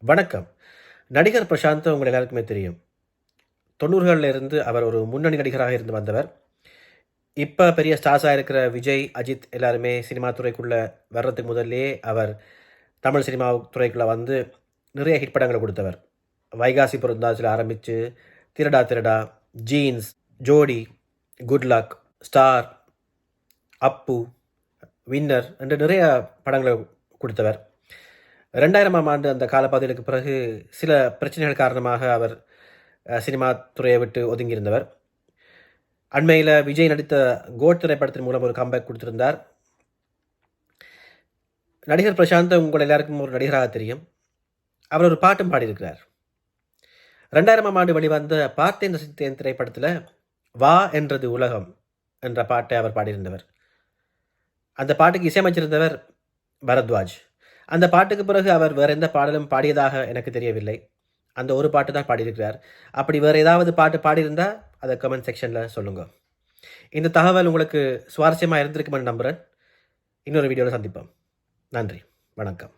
வணக்கம். நடிகர் பிரசாந்த் உங்கள் எல்லாருக்குமே தெரியும். 90களில் இருந்து அவர் ஒரு முன்னணி நடிகராக இருந்து வந்தவர். இப்ப பெரிய ஸ்டார்ஸா இருக்கிற விஜய், அஜித் எல்லாருமே சினிமா துறைக்குள்ள வர்றதுக்கு முதல்லயே அவர் தமிழ் சினிமா துறைக்குள்ள வந்து நிறைய ஹிட் படங்கள குடுத்தவர். வைகாசி பிறந்தாச்சில ஆரம்பிச்சு, திருடா திருடா, ஜீன்ஸ், ஜோடி, குட் லக், ஸ்டார், அப்பு, வின்னர் என்று நிறைய படங்கள குடுத்தவர். 2000ஆம் ஆண்டு அந்த காலப்பகுதிகளுக்கு பிறகு சில பிரச்சனைகள் காரணமாக அவர் சினிமா துறையை விட்டு ஒதுங்கியிருந்தவர். அண்மையில விஜய் நடித்த கோட் திரைப்படத்தின் மூலம் ஒரு கம்பேக் குடுத்திருந்தார். நடிகர் பிரசாந்த் உங்கள் எல்லாருக்கும் ஒரு நடிகராக தெரியும். அவர் ஒரு பாட்டும் பாடியிருக்கிறார். 2000ஆம் ஆண்டு வெளிவந்த பார்த்தேன் ரசித்தேன் திரைப்படத்தில வா என்றது உலகம் என்ற பாட்டை அவர் பாடியிருந்தவர். அந்த பாட்டுக்கு இசையமைச்சிருந்தவர் பரத்வாஜ். அந்த பாட்டுக்கு பிறகு அவர் வேற எந்த பாடலும் பாடியதாக எனக்கு தெரியவில்லை. அந்த ஒரு பாட்டு தான் பாடியிருக்கிறார். அப்படி வேற ஏதாவது பாட்டு பாடியிருந்தா அத கமெண்ட் செக்ஷன்ல சொல்லுங்க. இந்த தகவல் உங்களுக்கு சுவாரஸ்யமா இருந்திருக்கும்னு நம்புறேன். இன்னொரு வீடியோல சந்திப்போம். நன்றி. வணக்கம்.